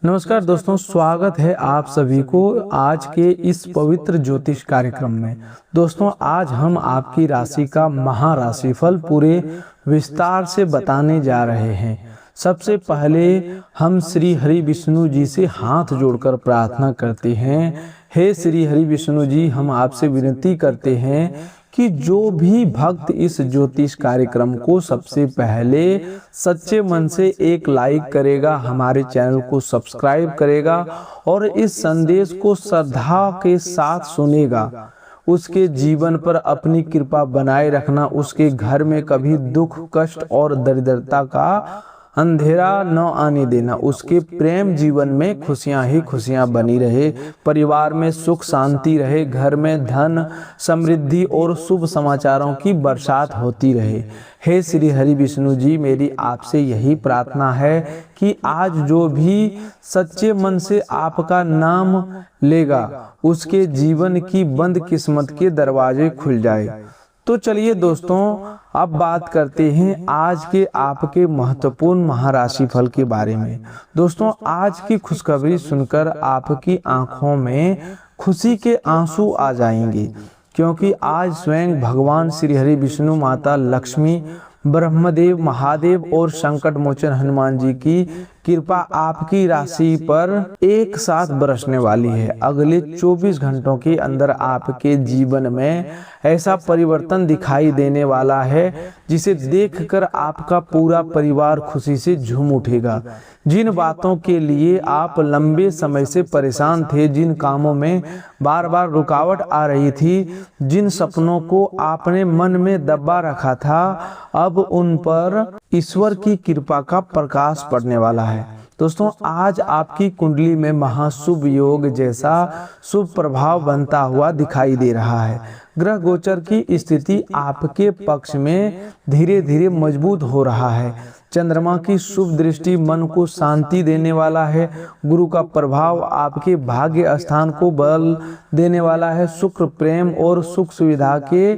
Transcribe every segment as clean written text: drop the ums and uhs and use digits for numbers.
नमस्कार दोस्तों, स्वागत है आप सभी को आज के इस पवित्र ज्योतिष कार्यक्रम में। दोस्तों, आज हम आपकी राशि का महाराशिफल पूरे विस्तार से बताने जा रहे हैं। सबसे पहले हम श्री हरि विष्णु जी से हाथ जोड़कर प्रार्थना करते हैं। हे श्री हरि विष्णु जी, हम आपसे विनती करते हैं कि जो भी भक्त इस ज्योतिष कार्यक्रम को सबसे पहले सच्चे मन से एक लाइक करेगा, हमारे चैनल को सब्सक्राइब करेगा और इस संदेश को श्रद्धा के साथ सुनेगा, उसके जीवन पर अपनी कृपा बनाए रखना, उसके घर में कभी दुख कष्ट और दरिद्रता का अंधेरा न आने देना, उसके प्रेम जीवन में खुशियां ही खुशियां बनी रहे, परिवार में सुख शांति रहे, घर में धन समृद्धि और शुभ समाचारों की बरसात होती रहे। हे श्री हरि विष्णु जी, मेरी आपसे यही प्रार्थना है कि आज जो भी सच्चे मन से आपका नाम लेगा उसके जीवन की बंद किस्मत के दरवाजे खुल जाए। तो चलिए दोस्तों, अब बात करते हैं आज के आपके महत्वपूर्ण महाराशि फल के बारे में। दोस्तों, आज की खुशखबरी सुनकर आपकी आंखों में खुशी के आंसू आ जाएंगे, क्योंकि आज स्वयं भगवान श्री हरि विष्णु, माता लक्ष्मी, ब्रह्मदेव, महादेव और संकट मोचन हनुमान जी की कृपा आपकी राशि पर एक साथ बरसने वाली है। अगले 24 घंटों के अंदर आपके जीवन में ऐसा परिवर्तन दिखाई देने वाला है जिसे देखकर आपका पूरा परिवार खुशी से झूम उठेगा। जिन बातों के लिए आप लंबे समय से परेशान थे, जिन कामों में बार बार रुकावट आ रही थी, जिन सपनों को आपने मन में दबा रखा था, अब उन पर ईश्वर की कृपा का प्रकाश पड़ने वाला है। दोस्तों, आज आपकी कुंडली में महाशुभ योग जैसा शुभ प्रभाव बनता हुआ दिखाई दे रहा है। ग्रह गोचर की स्थिति आपके पक्ष में धीरे धीरे मजबूत हो रहा है। चंद्रमा की शुभ दृष्टि मन को शांति देने वाला है। गुरु का प्रभाव आपके भाग्य स्थान को बल देने वाला है। शुक्र प्रेम और सुख सुविधा के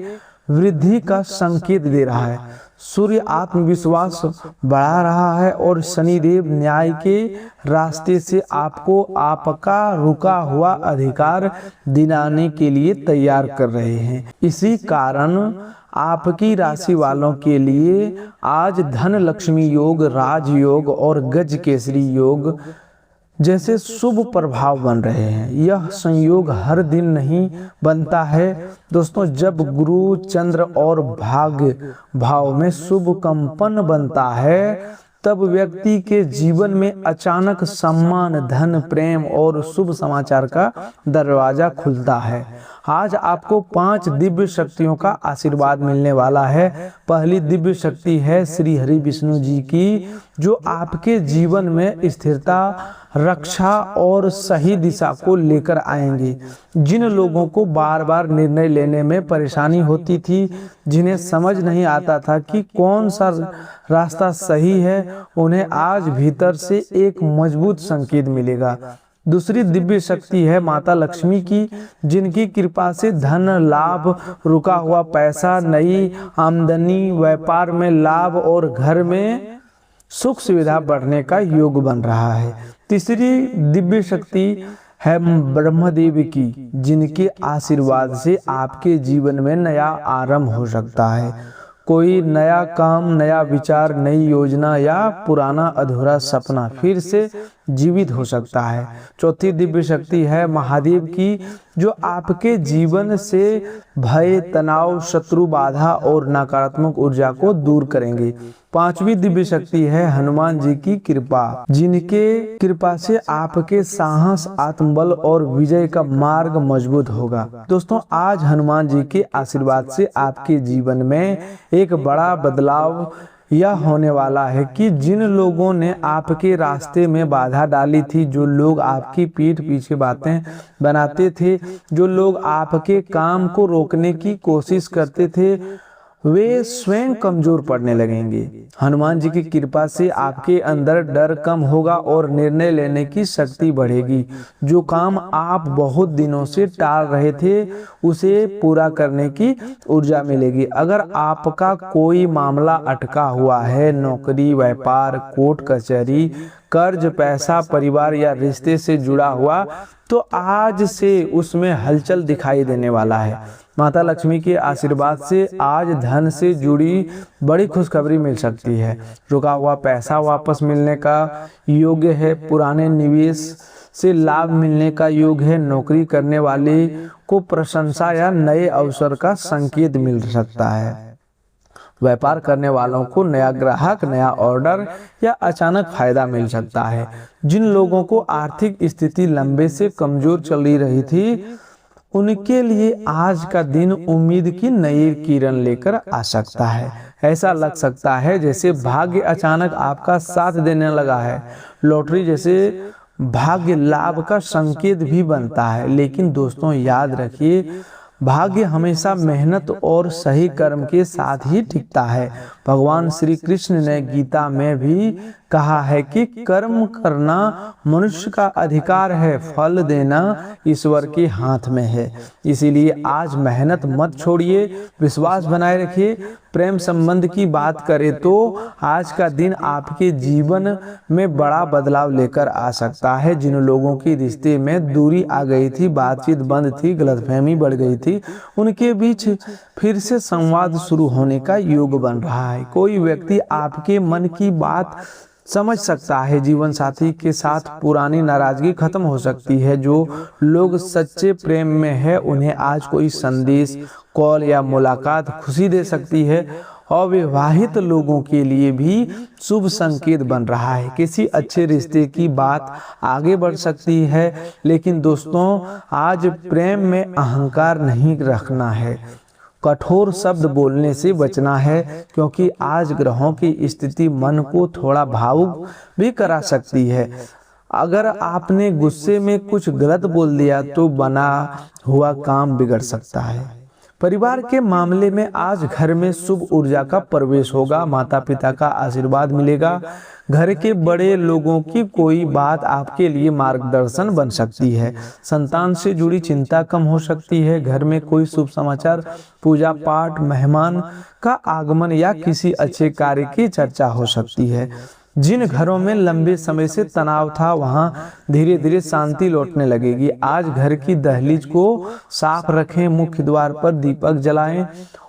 वृद्धि का संकेत दे रहा है। सूर्य आत्मविश्वास बढ़ा रहा है और शनिदेव न्याय के रास्ते से आपको आपका रुका हुआ अधिकार दिलाने के लिए तैयार कर रहे हैं। इसी कारण आपकी राशि वालों के लिए आज धन लक्ष्मी योग, राजयोग और गज केसरी योग जैसे शुभ प्रभाव बन रहे हैं। यह संयोग हर दिन नहीं बनता है दोस्तों। जब गुरु, चंद्र और भाग्य भाव में शुभ कंपन बनता है, तब व्यक्ति के जीवन में अचानक सम्मान, धन, प्रेम और शुभ समाचार का दरवाजा खुलता है। आज आपको 5 दिव्य शक्तियों का आशीर्वाद मिलने वाला है। पहली दिव्य शक्ति है श्री हरि विष्णु जी की, जो आपके जीवन में स्थिरता, रक्षा और सही दिशा को लेकर आएंगे। जिन लोगों को बार बार निर्णय लेने में परेशानी होती थी, जिन्हें समझ नहीं आता था कि कौन सा रास्ता सही है, उन्हें आज भीतर से एक मजबूत संकेत मिलेगा। दूसरी दिव्य शक्ति है माता लक्ष्मी की, जिनकी कृपा से धन लाभ, रुका हुआ पैसा, नई आमदनी, व्यापार में लाभ और घर में सुख सुविधा बढ़ने का योग बन रहा है। तीसरी दिव्य शक्ति है ब्रह्मदेव की, जिनके आशीर्वाद से आपके जीवन में नया आरंभ हो सकता है। कोई नया काम, नया विचार, नई योजना या पुराना अधूरा सपना फिर से जीवित हो सकता है। चौथी दिव्य शक्ति है महादेव की, जो आपके जीवन से भय, तनाव, शत्रु बाधा और नकारात्मक ऊर्जा को दूर करेंगे। पांचवी दिव्य शक्ति है हनुमान जी की कृपा, जिनके कृपा से आपके साहस, आत्मबल और विजय का मार्ग मजबूत होगा। दोस्तों, आज हनुमान जी के आशीर्वाद से आपके जीवन में एक बड़ा बदलाव यह होने वाला है कि जिन लोगों ने आपके रास्ते में बाधा डाली थी, जो लोग आपकी पीठ पीछे बातें बनाते थे, जो लोग आपके काम को रोकने की कोशिश करते थे, वे स्वयं कमजोर पड़ने लगेंगे। हनुमान जी की कृपा से आपके अंदर डर कम होगा और निर्णय लेने की शक्ति बढ़ेगी। जो काम आप बहुत दिनों से टाल रहे थे, उसे पूरा करने की ऊर्जा मिलेगी। अगर आपका कोई मामला अटका हुआ है, नौकरी, व्यापार, कोर्ट कचहरी, कर्ज, पैसा, परिवार या रिश्ते से जुड़ा हुआ तो आज से उसमें हलचल दिखाई देने वाला है। माता लक्ष्मी के आशीर्वाद से आज धन से जुड़ी बड़ी खुशखबरी मिल सकती है। रुका हुआ पैसा वापस मिलने का योग्य है। पुराने निवेश से लाभ मिलने का योग है। नौकरी करने वाले को प्रशंसा या नए अवसर का संकेत मिल सकता है। व्यापार करने वालों को नया ग्राहक, नया ऑर्डर या अचानक फायदा मिल सकता है। जिन लोगों को आर्थिक स्थिति लंबे से कमजोर चली रही थी, उनके लिए आज का दिन उम्मीद की नई किरण लेकर आ सकता है। ऐसा लग सकता है जैसे भाग्य अचानक आपका साथ देने लगा है। लॉटरी जैसे भाग्य लाभ का संकेत भी बनता है। लेकिन दोस्तों याद रखिए, भाग्य हमेशा मेहनत और सही कर्म के साथ ही टिकता है। भगवान श्री कृष्ण ने गीता में भी कहा है कि कर्म करना मनुष्य का अधिकार है, फल देना ईश्वर के हाथ में है। इसीलिए आज मेहनत मत छोड़िए, विश्वास बनाए रखिए। प्रेम संबंध की बात करें तो आज का दिन आपके जीवन में बड़ा बदलाव लेकर आ सकता है। जिन लोगों की रिश्ते में दूरी आ गई थी, बातचीत बंद थी, गलतफहमी बढ़ गई थी, उनके बीच फिर से संवाद शुरू होने का योग बन रहा है। कोई व्यक्ति आपके मन की बात समझ सकता है। जीवन साथी के साथ पुरानी नाराजगी खत्म हो सकती है। जो लोग सच्चे प्रेम में है, उन्हें आज कोई संदेश, कॉल या मुलाकात खुशी दे सकती है। अविवाहित लोगों के लिए भी शुभ संकेत बन रहा है। किसी अच्छे रिश्ते की बात आगे बढ़ सकती है। लेकिन दोस्तों, आज प्रेम में अहंकार नहीं रखना है, कठोर शब्द बोलने से बचना है, क्योंकि आज ग्रहों की स्थिति मन को थोड़ा भावुक भी करा सकती है। अगर आपने गुस्से में कुछ गलत बोल दिया तो बना हुआ काम बिगड़ सकता है। परिवार के मामले में आज घर में शुभ ऊर्जा का प्रवेश होगा। माता पिता का आशीर्वाद मिलेगा। घर के बड़े लोगों की कोई बात आपके लिए मार्गदर्शन बन सकती है। संतान से जुड़ी चिंता कम हो सकती है। घर में कोई शुभ समाचार, पूजा पाठ, मेहमान का आगमन या किसी अच्छे कार्य की चर्चा हो सकती है। जिन घरों में लंबे समय से तनाव था, वहां धीरे धीरे शांति लौटने लगेगी। आज घर की दहलीज को साफ रखें, मुख्य द्वार पर दीपक जलाएं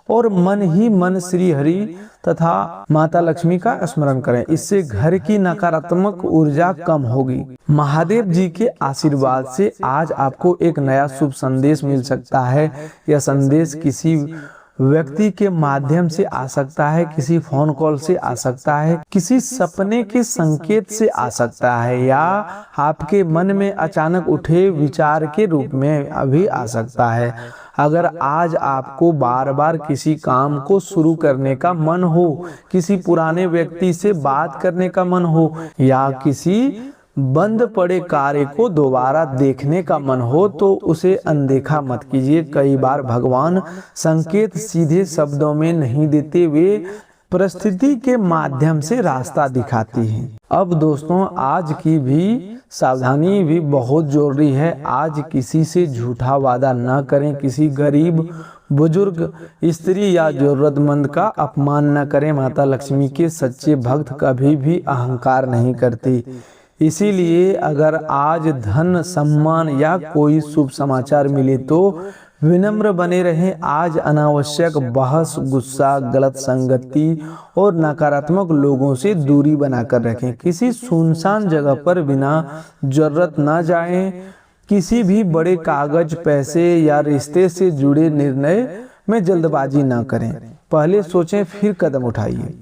और मन ही मन श्री हरि तथा माता लक्ष्मी का स्मरण करें। इससे घर की नकारात्मक ऊर्जा कम होगी। महादेव जी के आशीर्वाद से आज आपको एक नया शुभ संदेश मिल सकता है। यह संदेश किसी व्यक्ति के माध्यम से आ सकता है, किसी फोन कॉल से आ सकता है, किसी सपने के संकेत से आ सकता है, या आपके मन में अचानक उठे विचार के रूप में अभी आ सकता है। अगर आज आपको बार बार किसी काम को शुरू करने का मन हो, किसी पुराने व्यक्ति से बात करने का मन हो, या किसी बंद पड़े कार्य को दोबारा देखने का मन हो, तो उसे अनदेखा मत कीजिए। कई बार भगवान संकेत सीधे शब्दों में नहीं देते, वे परिस्थिति के माध्यम से रास्ता दिखाती हैं। अब दोस्तों, आज की भी सावधानी भी बहुत जरूरी है। आज किसी से झूठा वादा न करें, किसी गरीब, बुजुर्ग, स्त्री या जरूरतमंद का अपमान न करें। माता लक्ष्मी के सच्चे भक्त कभी भी अहंकार नहीं करती। इसीलिए अगर आज धन, सम्मान या कोई शुभ समाचार मिले तो विनम्र बने रहें। आज अनावश्यक बहस, गुस्सा, गलत संगति और नकारात्मक लोगों से दूरी बनाकर रखें। किसी सुनसान जगह पर बिना जरूरत न जाएं। किसी भी बड़े कागज, पैसे या रिश्ते से जुड़े निर्णय में जल्दबाजी न करें। पहले सोचें फिर कदम उठाइए।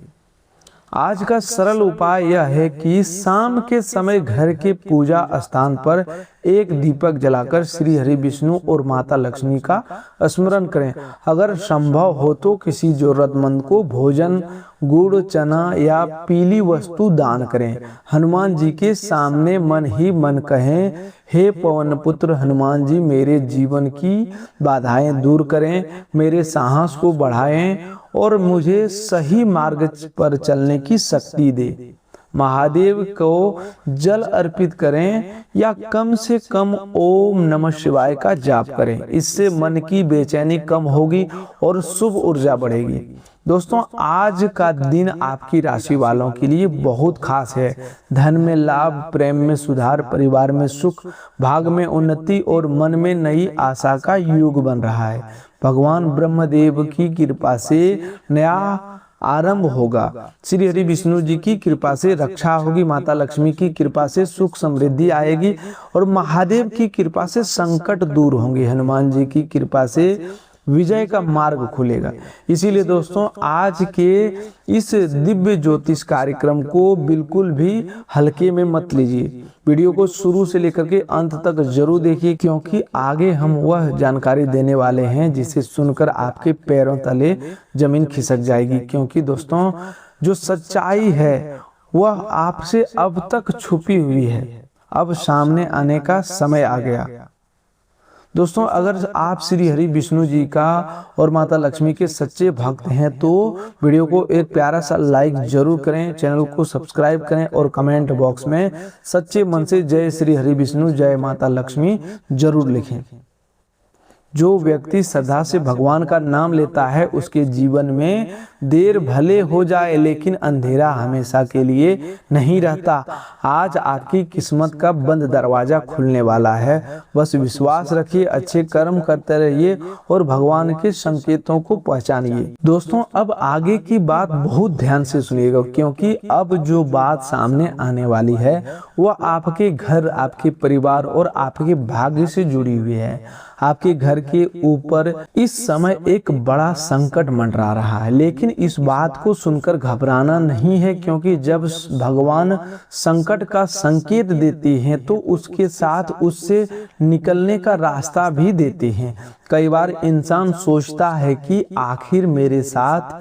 आज का सरल उपाय यह है कि शाम के समय घर के पूजा स्थान पर एक दीपक जलाकर श्री हरि, विष्णु और माता लक्ष्मी का स्मरण करें। अगर संभव हो तो किसी जरूरतमंद को भोजन, गुड़, चना या पीली वस्तु दान करें। हनुमान जी के सामने मन ही मन कहें, हे पवन पुत्र हनुमान जी, मेरे जीवन की बाधाएं दूर करें, मेरे साहस को बढ़ाएं और मुझे सही मार्ग पर चलने की शक्ति दे। महादेव को जल अर्पित करें या कम से कम ओम नमः शिवाय का जाप करें। इससे मन की बेचैनी कम होगी और शुभ ऊर्जा बढ़ेगी। दोस्तों, आज का दिन आपकी राशि वालों के लिए बहुत खास है। धन में लाभ, प्रेम में सुधार, परिवार में सुख, भाग में उन्नति और मन में नई आशा का युग बन रहा है। भगवान ब्रह्मदेव की कृपा से नया आरंभ होगा। श्री हरि विष्णु जी की कृपा से रक्षा होगी, माता लक्ष्मी की कृपा से सुख समृद्धि आएगी और महादेव की कृपा से संकट दूर होंगे। हनुमान जी की कृपा से विजय का मार्ग खुलेगा। इसीलिए दोस्तों, आज के इस दिव्य ज्योतिष कार्यक्रम को बिल्कुल भी हल्के में मत लीजिए। वीडियो को शुरू से लेकर के अंत तक जरूर देखिए, क्योंकि आगे हम वह जानकारी देने वाले हैं जिसे सुनकर आपके पैरों तले जमीन खिसक जाएगी। क्योंकि दोस्तों, जो सच्चाई है वह आपसे अब तक छुपी हुई है, अब सामने आने का समय आ गया। दोस्तों, अगर आप श्री हरि विष्णु जी का और माता लक्ष्मी के सच्चे भक्त हैं तो वीडियो को एक प्यारा सा लाइक जरूर करें, चैनल को सब्सक्राइब करें और कमेंट बॉक्स में सच्चे मन से जय श्री हरि विष्णु, जय माता लक्ष्मी जरूर लिखें। जो व्यक्ति श्रद्धा से भगवान का नाम लेता है उसके जीवन में देर भले हो जाए लेकिन अंधेरा हमेशा के लिए नहीं रहता। आज आपकी किस्मत का बंद दरवाजा खुलने वाला है। बस विश्वास रखिए, अच्छे कर्म करते रहिए और भगवान के संकेतों को पहचानिए। दोस्तों, अब आगे की बात बहुत ध्यान से सुनिएगा, क्योंकि अब जो बात सामने आने वाली है वह आपके घर, आपके परिवार और आपके भाग्य से जुड़ी हुई है। आपके घर के ऊपर इस समय एक बड़ा संकट मंडरा रहा है, लेकिन इस बात को सुनकर घबराना नहीं है, क्योंकि जब भगवान संकट का संकेत देते हैं तो उसके साथ उससे निकलने का रास्ता भी देते हैं। कई बार इंसान सोचता है कि आखिर मेरे साथ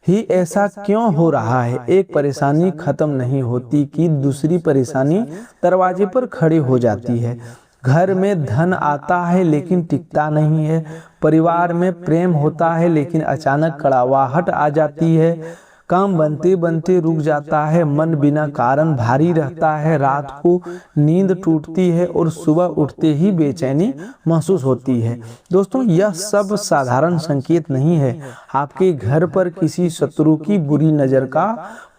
ही ऐसा क्यों हो रहा है। एक परेशानी खत्म नहीं होती कि दूसरी परेशानी दरवाजे पर खड़ी हो जाती है। घर में धन आता है लेकिन टिकता नहीं है। परिवार में प्रेम होता है लेकिन अचानक कड़वाहट आ जाती है। काम बनते बनते रुक जाता है। मन बिना कारण भारी रहता है। रात को नींद टूटती है और सुबह उठते ही बेचैनी महसूस होती है। दोस्तों, यह सब साधारण संकेत नहीं है। आपके घर पर किसी शत्रु की बुरी नजर का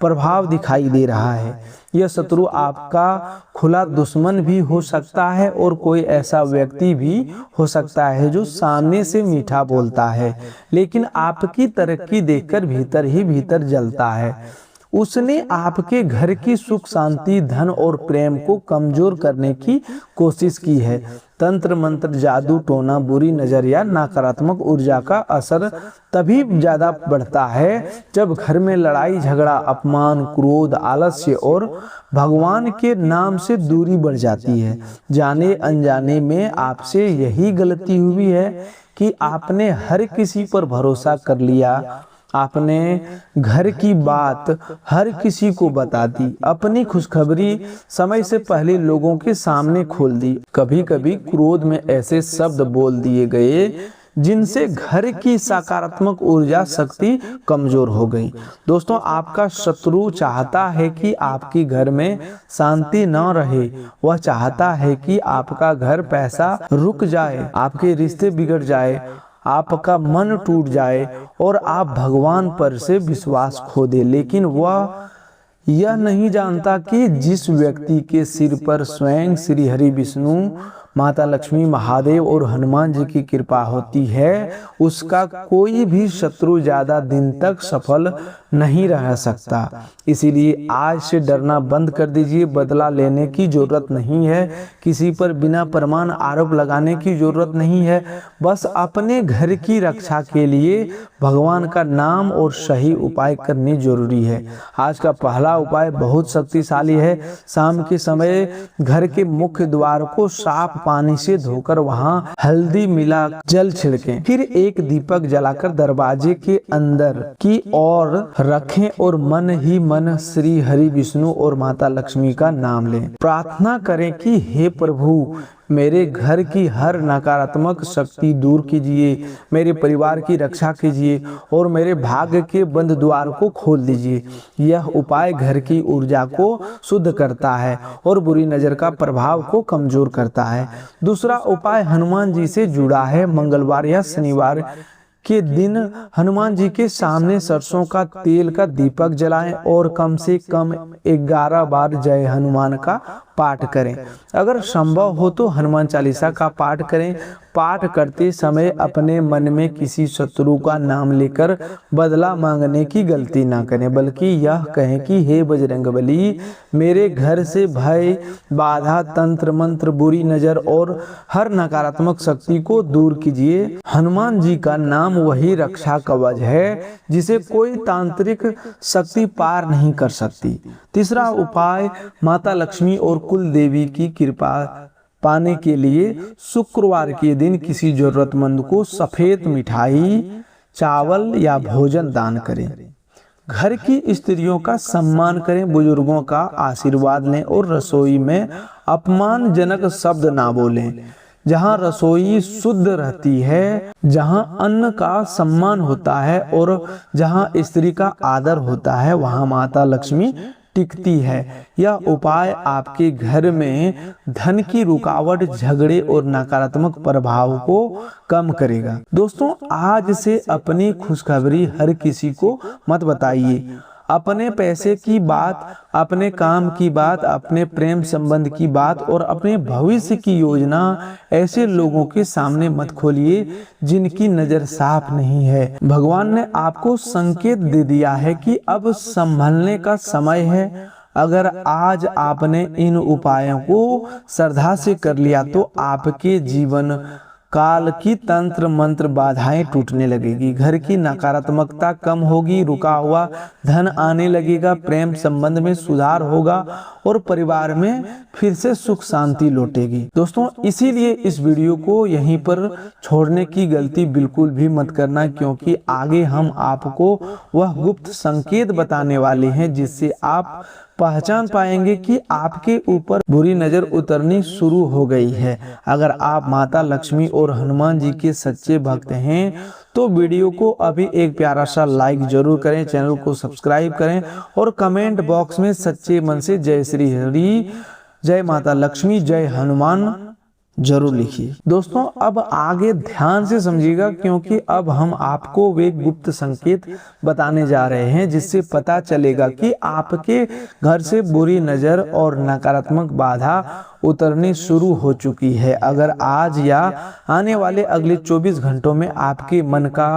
प्रभाव दिखाई दे रहा है। यह शत्रु आपका खुला दुश्मन भी हो सकता है और कोई ऐसा व्यक्ति भी हो सकता है जो सामने से मीठा बोलता है लेकिन आपकी तरक्की देखकर भीतर ही भीतर जलता है। उसने आपके घर की सुख शांति, धन और प्रेम को कमजोर करने की कोशिश की है। तंत्र मंत्र, जादू टोना, बुरी नजर या नकारात्मक ऊर्जा का असर तभी ज्यादा बढ़ता है जब घर में लड़ाई झगड़ा, अपमान, क्रोध, आलस्य और भगवान के नाम से दूरी बढ़ जाती है। जाने अनजाने में आपसे यही गलती हुई है कि आपने हर किसी पर भरोसा कर लिया। आपने घर की बात हर किसी को बता दी, अपनी खुशखबरी समय से पहले लोगों के सामने खोल दी। कभी कभी क्रोध में ऐसे शब्द बोल दिए गए जिनसे घर की सकारात्मक ऊर्जा शक्ति कमजोर हो गई। दोस्तों, आपका शत्रु चाहता है कि आपके घर में शांति न रहे। वह चाहता है कि आपका घर पैसा रुक जाए, आपके रिश्ते बिगड़ जाए, आपका मन टूट जाए और आप भगवान पर से विश्वास खो दे। लेकिन वह यह नहीं जानता कि जिस व्यक्ति के सिर पर स्वयं श्री हरि विष्णु, माता लक्ष्मी, महादेव और हनुमान जी की कृपा होती है, उसका कोई भी शत्रु ज्यादा दिन तक सफल नहीं रह सकता। इसीलिए आज से डरना बंद कर दीजिए। बदला लेने की जरूरत नहीं है, किसी पर बिना प्रमाण आरोप लगाने की जरूरत नहीं है। बस अपने घर की रक्षा के लिए भगवान का नाम और सही उपाय करनी जरूरी है। आज का पहला उपाय बहुत शक्तिशाली है। शाम के समय घर के मुख्य द्वार को साफ पानी से धोकर वहां हल्दी मिला जल छिड़कें। फिर एक दीपक जलाकर दरवाजे के अंदर की ओर रखें और मन ही मन श्री हरि विष्णु और माता लक्ष्मी का नाम लें। प्रार्थना करें कि हे प्रभु, मेरे घर की हर नकारात्मक शक्ति दूर कीजिए, मेरे परिवार की रक्षा कीजिए और मेरे भाग्य के बंद द्वार को खोल दीजिए। यह उपाय घर की ऊर्जा को शुद्ध करता है और बुरी नजर का प्रभाव को कमजोर करता है। दूसरा उपाय हनुमान जी से जुड़ा है। मंगलवार या शनिवार के दिन हनुमान जी के सामने सरसों का तेल का दीपक जलाएं और कम से कम 11 बार जय हनुमान का पाठ करें। अगर संभव हो तो हनुमान चालीसा का पाठ करें। पाठ करते समय अपने मन में किसी शत्रु का नाम लेकर बदला मांगने की गलती ना करें, बल्कि यह कहें कि हे बजरंगबली, मेरे घर से भय, बाधा, तंत्र मंत्र, बुरी नजर और हर नकारात्मक शक्ति को दूर कीजिए। हनुमान जी का नाम वही रक्षा कवच है जिसे कोई तांत्रिक शक्ति पार नहीं कर सकती। तीसरा उपाय माता लक्ष्मी और कुल देवी की कृपा पाने के लिए शुक्रवार के दिन किसी जरूरतमंद को सफेद मिठाई, चावल या भोजन दान करें। घर की स्त्रियों का सम्मान करें, बुजुर्गों का आशीर्वाद लें और रसोई में अपमानजनक शब्द ना बोलें। जहाँ रसोई शुद्ध रहती है, जहाँ अन्न का सम्मान होता है और जहाँ स्त्री का आदर होता है, वहाँ माता लक्ष्मी टिकती है। यह उपाय आपके घर में धन की रुकावट, झगड़े और नकारात्मक प्रभाव को कम करेगा। दोस्तों, आज से अपनी खुशखबरी हर किसी को मत बताइए। अपने पैसे की बात, अपने काम की बात, अपने प्रेम संबंध की बात और अपने भविष्य की योजना ऐसे लोगों के सामने मत खोलिए जिनकी नजर साफ नहीं है। भगवान ने आपको संकेत दे दिया है कि अब संभलने का समय है। अगर आज आपने इन उपायों को श्रद्धा से कर लिया तो आपके जीवन काल की तंत्र मंत्र बाधाएं टूटने लगेगी, घर की नकारात्मकता कम होगी, रुका हुआ धन आने लगेगा, प्रेम संबंध में सुधार होगा और परिवार में फिर से सुख शांति लौटेगी। दोस्तों, इसीलिए इस वीडियो को यहीं पर छोड़ने की गलती बिल्कुल भी मत करना, क्योंकि आगे हम आपको वह गुप्त संकेत बताने वाले हैं जिससे आप पहचान पाएंगे कि आपके ऊपर बुरी नजर उतरनी शुरू हो गई है। अगर आप माता लक्ष्मी और हनुमान जी के सच्चे भक्त हैं तो वीडियो को अभी एक प्यारा सा लाइक जरूर करें, चैनल को सब्सक्राइब करें और कमेंट बॉक्स में सच्चे मन से जय श्री हरि, जय माता लक्ष्मी, जय हनुमान जरूर लिखिए। दोस्तों, अब आगे ध्यान से समझिएगा, क्योंकि अब हम आपको वे गुप्त संकेत बताने जा रहे हैं जिससे पता चलेगा कि आपके घर से बुरी नजर और नकारात्मक बाधा उतरनी शुरू हो चुकी है। अगर आज या आने वाले अगले 24 घंटों में आपके मन का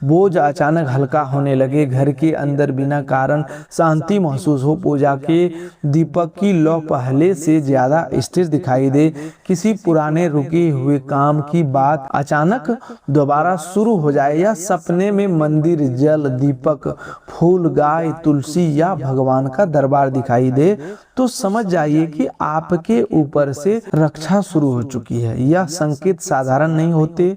बोझ अचानक हल्का होने लगे, घर के अंदर बिना कारण शांति महसूस हो, पूजा के दीपक की लौ पहले से ज्यादा स्थिर दिखाई दे, किसी पुराने रुके हुए काम की बात अचानक दोबारा शुरू हो जाए या सपने में मंदिर, जल, दीपक, फूल, गाय, तुलसी या भगवान का दरबार दिखाई दे, तो समझ जाइए कि आपके ऊपर से रक्षा शुरू हो चुकी है। यह संकेत साधारण नहीं होते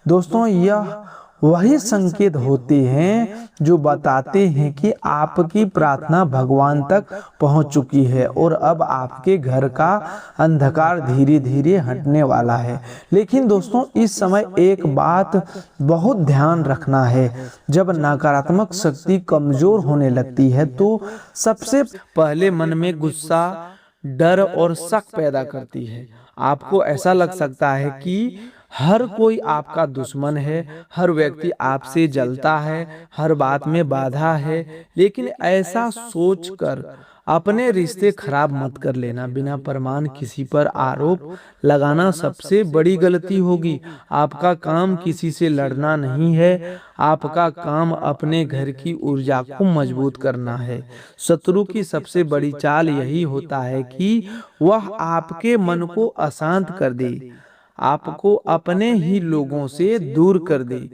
दोस्तों, यह वही संकेत होते हैं जो बताते हैं कि आपकी प्रार्थना भगवान तक पहुंच चुकी है और अब आपके घर का अंधकार धीरे धीरे हटने वाला है। लेकिन दोस्तों, इस समय एक बात बहुत ध्यान रखना है, जब नकारात्मक शक्ति कमजोर होने लगती है तो सबसे पहले मन में गुस्सा, डर और शक पैदा करती है। आपको ऐसा लग सकता है कि हर कोई आपका दुश्मन है, हर व्यक्ति आपसे जलता है, हर बात में बाधा है। लेकिन ऐसा सोचकर अपने रिश्ते खराब मत कर लेना। बिना प्रमाण किसी पर आरोप लगाना सबसे बड़ी गलती होगी। आपका काम किसी से लड़ना नहीं है, आपका काम अपने घर की ऊर्जा को मजबूत करना है। शत्रु की सबसे बड़ी चाल यही होता है कि वह आपके मन को अशांत कर दे, आपको अपने ही लोगों से दूर कर दे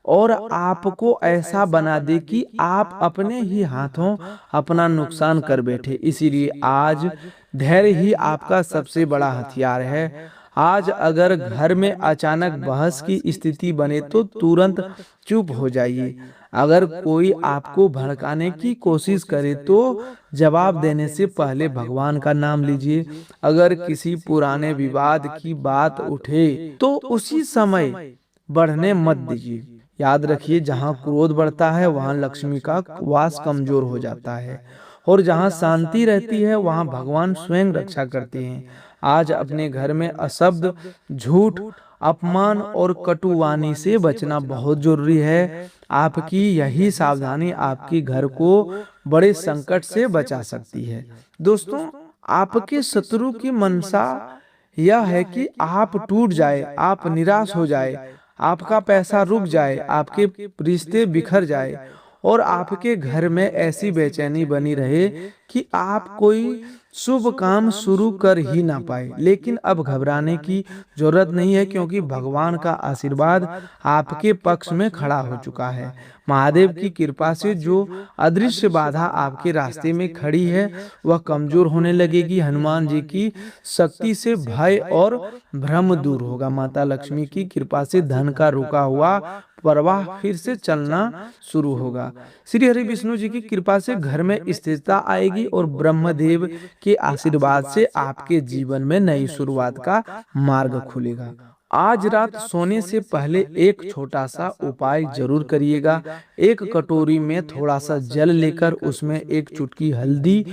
और आपको ऐसा बना दे कि आप अपने ही हाथों अपना नुकसान कर बैठे। इसीलिए आज धैर्य ही आपका सबसे बड़ा हथियार है। आज अगर घर में अचानक बहस की स्थिति बने तो तुरंत चुप हो जाइए। अगर कोई आपको भड़काने की कोशिश करे तो जवाब देने से पहले भगवान का नाम लीजिए। अगर किसी पुराने विवाद की बात उठे तो उसी समय बढ़ने मत दीजिए। याद रखिए, जहाँ क्रोध बढ़ता है वहाँ लक्ष्मी का वास कमजोर हो जाता है, और जहाँ शांति रहती है वहाँ भगवान स्वयं रक्षा करते हैं। आज अपने घर में अशब्द, झूठ, अपमान और कटुवाणी से बचना बहुत जरूरी है। आपकी यही सावधानी आपके घर को बड़े संकट से बचा सकती है। दोस्तों, आपके शत्रु की मनसा यह है कि आप टूट जाए, आप निराश हो जाए, आपका पैसा रुक जाए, आपके रिश्ते बिखर जाए और आपके घर में ऐसी बेचैनी बनी रहे कि आप कोई शुभ काम शुरू कर ही ना पाए। लेकिन अब घबराने की जरूरत नहीं है, क्योंकि भगवान का आशीर्वाद आपके पक्ष में खड़ा हो चुका है। महादेव की कृपा से जो अदृश्य बाधा आपके रास्ते में खड़ी है वह कमजोर होने लगेगी। हनुमान जी की शक्ति से भय और भ्रम दूर होगा। माता लक्ष्मी की कृपा से धन का रुका हुआ प्रवाह फिर से चलना शुरू होगा। श्री हरि विष्णु जी की कृपा से घर में स्थिरता आएगी और ब्रह्मदेव के आशीर्वाद से आपके जीवन में नई शुरुआत का मार्ग खुलेगा। आज रात सोने से पहले एक छोटा सा उपाय जरूर करिएगा। एक कटोरी में थोड़ा सा जल लेकर उसमें एक चुटकी हल्दी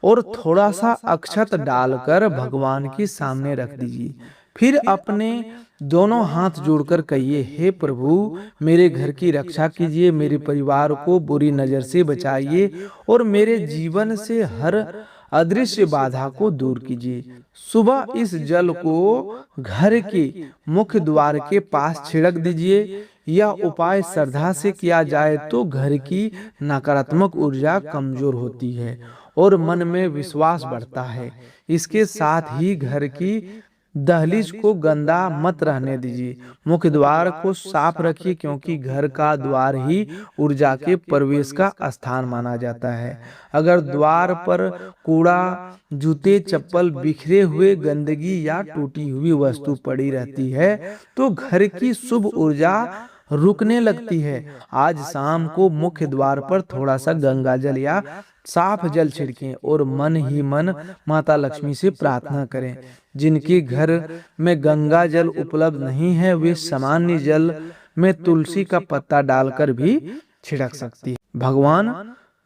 और थोड़ा सा अक्षत डालकर भगवान के सामने रख दीजिए। फिर अपने दोनों हाथ जोड़कर कहिए, हे प्रभु, मेरे घर की रक्षा कीजिए, मेरे परिवार को बुरी नजर से बचाइए और मेरे जीवन से हर अदृश्य बाधा को दूर कीजिए। सुबह इस जल को घर के मुख्य द्वार के पास छिड़क दीजिए। यह उपाय श्रद्धा से किया जाए तो घर की नकारात्मक ऊर्जा कमजोर होती है और मन में विश्वास बढ़ता है। इसके साथ ही घर की दहलीज को गंदा मत रहने दीजिए। मुख्य द्वार को साफ रखिए, क्योंकि घर का द्वार ही ऊर्जा के प्रवेश का स्थान माना जाता है। अगर द्वार पर कूड़ा, जूते, चप्पल, बिखरे हुए, गंदगी या टूटी हुई वस्तु पड़ी रहती है तो घर की शुभ ऊर्जा रुकने लगती है। आज शाम को मुख्य द्वार पर थोड़ा सा गंगा जल या साफ जल छिड़कें और मन ही मन माता लक्ष्मी से प्रार्थना करें। जिनके घर में गंगा जल उपलब्ध नहीं है वे सामान्य जल में तुलसी का पत्ता डालकर भी छिड़क सकती है। भगवान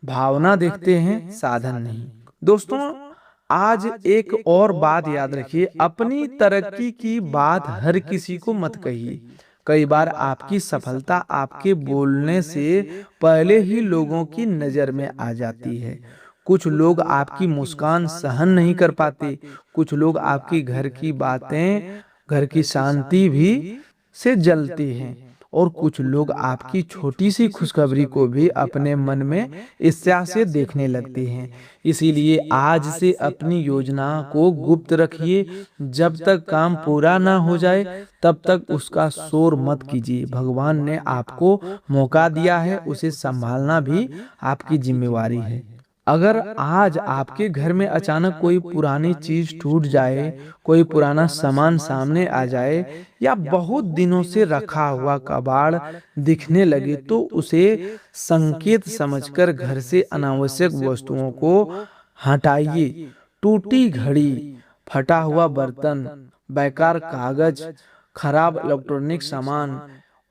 भावना देखते हैं, साधन नहीं। दोस्तों, आज एक और बात याद रखिए, अपनी तरक्की की बात हर किसी को मत कहिए। कई बार आपकी सफलता आपके बोलने से पहले ही लोगों की नजर में आ जाती है। कुछ लोग आपकी मुस्कान सहन नहीं कर पाते, कुछ लोग आपकी घर की बातें, घर की शांति भी से जलते हैं, और कुछ लोग आपकी छोटी सी खुशखबरी को भी अपने मन में ईर्ष्या से देखने लगते हैं। इसीलिए आज से अपनी योजना को गुप्त रखिए। जब तक काम पूरा ना हो जाए तब तक उसका शोर मत कीजिए। भगवान ने आपको मौका दिया है, उसे संभालना भी आपकी जिम्मेवारी है। अगर आज आपके घर में अचानक कोई पुरानी चीज टूट जाए, कोई पुराना सामान सामने आ जाए या बहुत दिनों से रखा हुआ कबाड़ दिखने लगे तो उसे संकेत समझकर घर से अनावश्यक वस्तुओं को हटाइए। टूटी घड़ी, फटा हुआ बर्तन, बेकार कागज, खराब इलेक्ट्रॉनिक सामान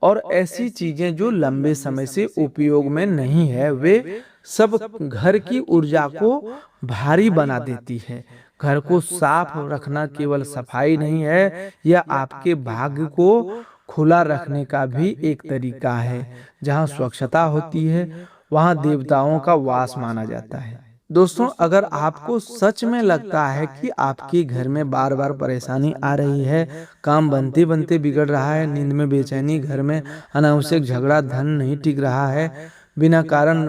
और ऐसी चीजें जो लंबे समय से उपयोग में नहीं है, वे सब घर की ऊर्जा को भारी बना देती है। घर को साफ रखना केवल सफाई नहीं है, यह आपके भाग्य को खुला रखने का भी एक तरीका है। जहाँ स्वच्छता होती है वहाँ देवताओं का वास माना जाता है। दोस्तों, अगर आपको सच में लगता है कि आपके घर में बार बार परेशानी आ रही है, काम बनते बनते बिगड़ रहा है, नींद में बेचैनी, घर में अनावश्यक झगड़ा, धन नहीं टिक रहा है, बिना कारण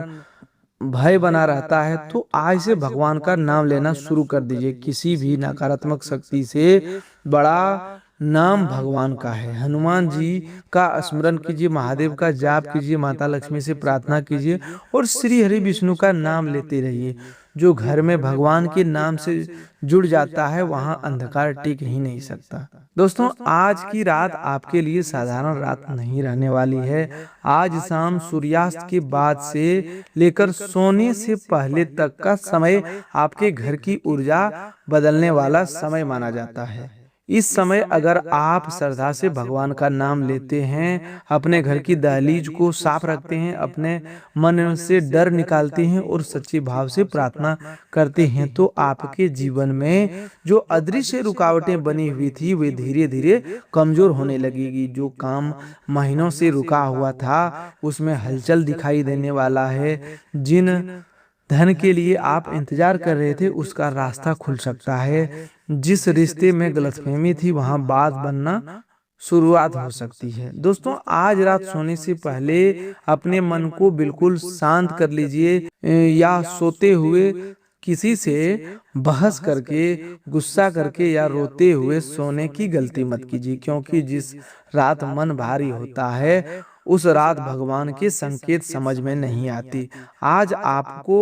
भय बना रहता है, तो आज से भगवान का नाम लेना शुरू कर दीजिए। किसी भी नकारात्मक शक्ति से बड़ा नाम भगवान का है। हनुमान जी का स्मरण कीजिए, महादेव का जाप कीजिए, माता लक्ष्मी से प्रार्थना कीजिए और श्री हरि विष्णु का नाम लेते रहिए। जो घर में भगवान के नाम से जुड़ जाता है वहां अंधकार टिक ही नहीं सकता। दोस्तों, आज की रात आपके लिए साधारण रात नहीं रहने वाली है। आज शाम सूर्यास्त के बाद से लेकर सोने से पहले तक का समय आपके घर की ऊर्जा बदलने वाला समय माना जाता है। इस समय अगर आप श्रद्धा से भगवान का नाम लेते हैं, अपने घर की दहलीज को साफ रखते हैं, अपने मन से डर निकालते हैं और सच्चे भाव से प्रार्थना करते हैं, तो आपके जीवन में जो अदृश्य रुकावटें बनी हुई थी वे धीरे धीरे कमजोर होने लगेगी। जो काम महीनों से रुका हुआ था उसमें हलचल दिखाई देने वाला है। जिन धन के लिए आप इंतजार कर रहे थे उसका रास्ता खुल सकता है। जिस रिश्ते में गलतफहमी थी वहां बात बनना शुरुआत हो सकती है। दोस्तों, आज रात सोने से पहले अपने मन को बिल्कुल शांत कर लीजिए या सोते हुए किसी से बहस करके, गुस्सा करके या रोते हुए सोने की गलती मत कीजिए, क्योंकि जिस रात मन भारी होता है उस रात भगवान के संकेत समझ में नहीं आती। आज आपको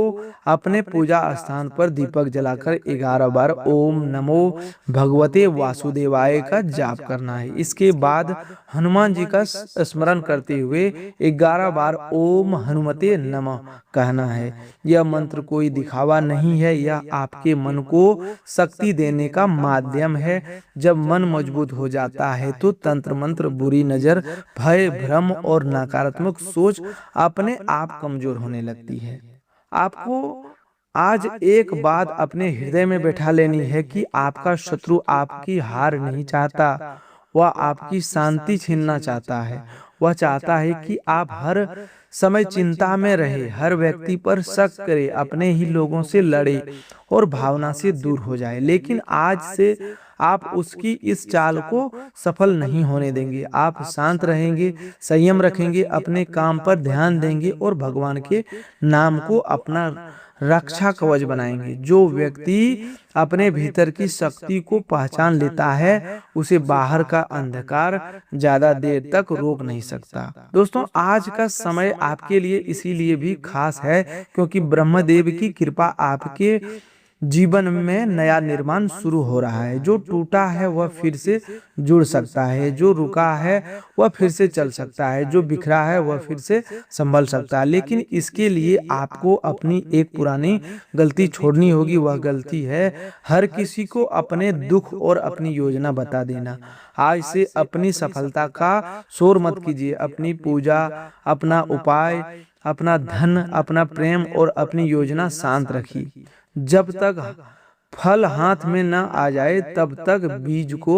अपने पूजा स्थान पर दीपक जलाकर 11 बार ओम नमो भगवते वासुदेवाय का जाप करना है। इसके बाद हनुमान जी का स्मरण करते हुए 11 बार ओम हनुमते नमः कहना है। यह मंत्र कोई दिखावा नहीं है, यह आपके मन को शक्ति देने का माध्यम है। जब मन मजबूत हो जाता है तो तंत्र मंत्र, बुरी नजर, भय, भ्रम और नकारात्मक सोच अपने आप कमजोर होने लगती है। आपको आज एक बात अपने हृदय में बैठा लेनी है कि आपका शत्रु आपकी हार नहीं चाहता, वह आपकी शांति छीनना चाहता है। वह चाहता है कि आप हर समय चिंता में रहे, हर व्यक्ति पर शक करे, अपने ही लोगों से लड़े और भावना से दूर हो जाए। लेकिन आज से आप उसकी इस चाल को सफल नहीं होने देंगे। आप शांत रहेंगे, संयम रखेंगे, अपने काम पर ध्यान देंगे और भगवान के नाम को अपना रक्षा कवच बनाएंगे। जो व्यक्ति अपने भीतर की शक्ति को पहचान लेता है उसे बाहर का अंधकार ज्यादा देर तक रोक नहीं सकता। दोस्तों, आज का समय आपके लिए इसीलिए भी खास है क्योंकि ब्रह्मदेव की कृपा आपके जीवन में नया निर्माण शुरू हो रहा है। जो टूटा है वह फिर से जुड़ सकता है, जो रुका है वह फिर से चल सकता है, जो बिखरा है वह फिर से संभल सकता है। लेकिन इसके लिए आपको अपनी एक पुरानी गलती छोड़नी होगी। वह गलती है हर किसी को अपने दुख और अपनी योजना बता देना। आज से अपनी सफलता का शोर मत कीजिए। अपनी पूजा, अपना उपाय, अपना धन, अपना प्रेम और अपनी योजना शांत रखिए। जब तक फल हाथ में न आ जाए तब तक बीज को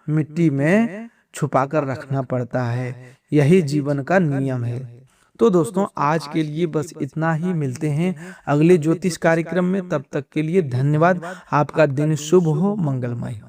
मिट्टी में छुपाकर रखना पड़ता है। यही जीवन का नियम है। तो दोस्तों, आज के लिए बस इतना ही। मिलते हैं अगले ज्योतिष कार्यक्रम में। तब तक के लिए धन्यवाद। आपका दिन शुभ हो, मंगलमय हो।